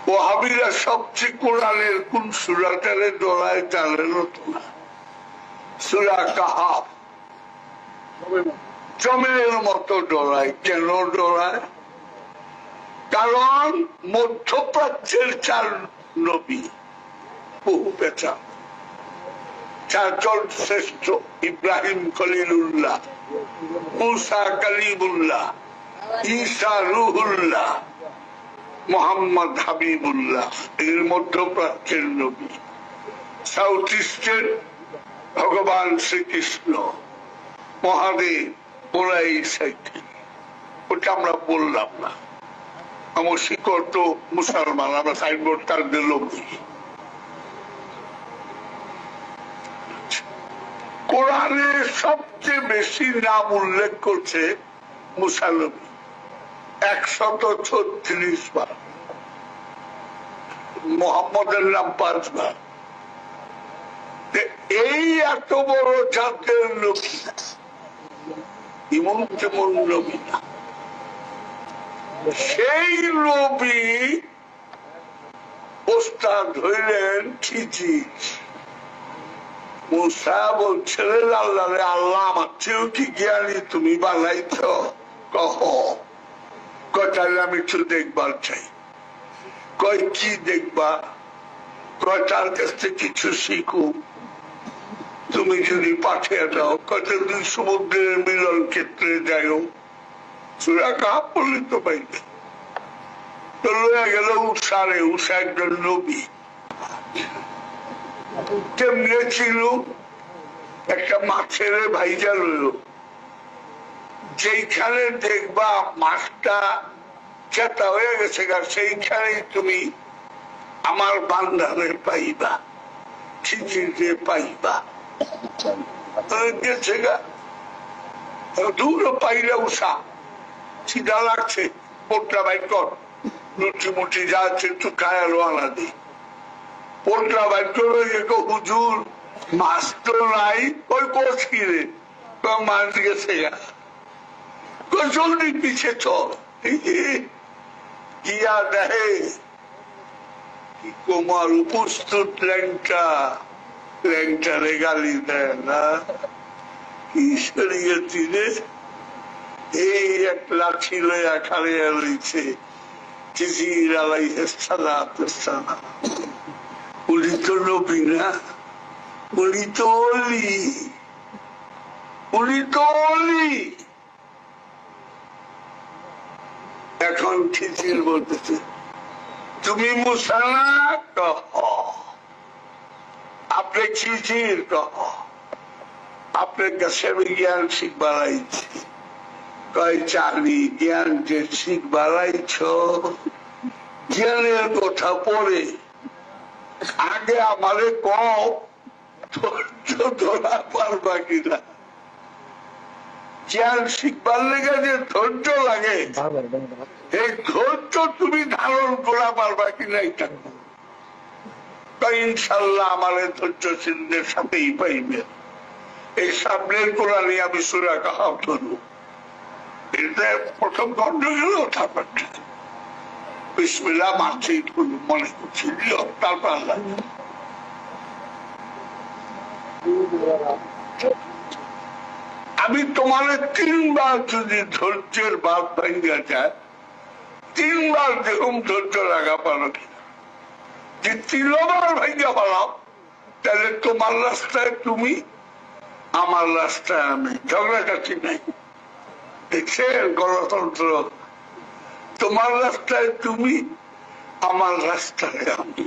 ওয়াহাবিরা সবচেয়ে কোরআনের কোন সূরাটারে ডরায় জানেন না? সূরা কাহাফ জমের মতো ডরায়। কেন ডরায়? কারণ মধ্যপ্রাচ্যের 4 নবী, বহু পেঁচা, 4 জন শ্রেষ্ঠ, ইব্রাহিম খলিলুল্লাহ, মুসা কালিমুল্লাহ, ঈসা রুহুল্লাহ, মোহাম্মদ হাবিবুল্লাহ, এর মধ্যপ্রাচ্যের নবী। সাউথ ইস্টের ভগবান শ্রীকৃষ্ণ, মহাদেব, ওরা এই সাইডে। ওটা আমরা বললাম না, আমার শিকড় তো মুসলমান, আমরা সাইনবোর্ড তার দিল। কোরআনে সবচেয়ে বেশি নাম উল্লেখ করছে মুসা নবী, 136 বার। মোহাম্মদের নাম 5 বার। এই এত বড় জাতের নবী, ইমন তেমন নবী না। সেই নবী ওস্তাদ হইলেন খিজির। মুসা বলছিলেন আল্লাহ, আল্লাহ আমার চেয়েও কি জ্ঞানী তুমি বানাইছ? কহ তাহলে আমি একটু দেখবার চাই। কয় কি দেখবা? কয় তার কাছ থেকে কিছু শিখু, তুমি যদি পাঠিয়ে দাও। কত 2 সমুদ্রের মিলন ক্ষেত্রে যাইও। সূরা কাহাফ বললে তো পাইবে। তো লয়ে গেল উষারে। উষা একজন নবী। কেমনে ছিল? একটা মাছের ভাইজা রইল, যেইখানে দেখবা মাছটা চেতা হয়ে গেছে, সেইখানে তুমি আমার বান্দারে পাইবা, খিজিরে পাইবা। গেছে গা দূর পাইলে উষা সিধা লাগছে, পোটটা বাইর কর, লুচি মুচি যা আছে একটু খায় রোয়ানা দি। পোটটা বাইর করে হুজুর মাছ তো নাই। ওই কোচ কিরে? মাছ গেছে গা। জলদি পিছে চল। গিয়া দেহে কি তোমার উপস্থিত ল্যাংটা, ল্যাংটারে গালি দেয় না? কি শরীয়তি রে? এই এক লাঠি লইয়া খাড়িয়া রইছে খিজির আলাইহিস সালাম। উনি তো নবী না, উনি তো অলি, উনি তো অলি। এখন খিজির বলতেছে তুমি মুসা না? কহ। আপনি খিজির? কহ। আপনার কাছে আমি জ্ঞান শিখবার আইছি। কয় জানি জ্ঞান যে শিখবার আইছ, জ্ঞানের কথা পরে আগে আমারে কও ধৈর্য ধরা পারবা কিনা। জ্ঞান শিখবার লেগে যে ধৈর্য লাগে, এই ধৈর্য তুমি ধারণ করা পারবা কিনা এটা। ইনশাল্লাহ আমাদের ধৈর্যশীলদের সাথেই পাইবে। এই সামনের কোরআনে আমি সূরা কাহাফ ধরবো। এটা প্রথম খন্ড গেল, তারপর বিসমিল্লাহ মারছি মনে করছি, তারপর আল্লাহ। আমি তোমার 3 বার যদি ধৈর্যের বাদ ভাঙ্গা যায়, 3 বার যেরকম ধৈর্য লাগা পারো কিনা। যে 3 বার ভাঙ্গা পালাম, তাহলে তোমার রাস্তায় তুমি, আমার রাস্তায় আমি, ঝগড়াঝাটি নাই। দেখছেন গণতন্ত্র? তোমার রাস্তায় তুমি, আমার রাস্তায় আমি।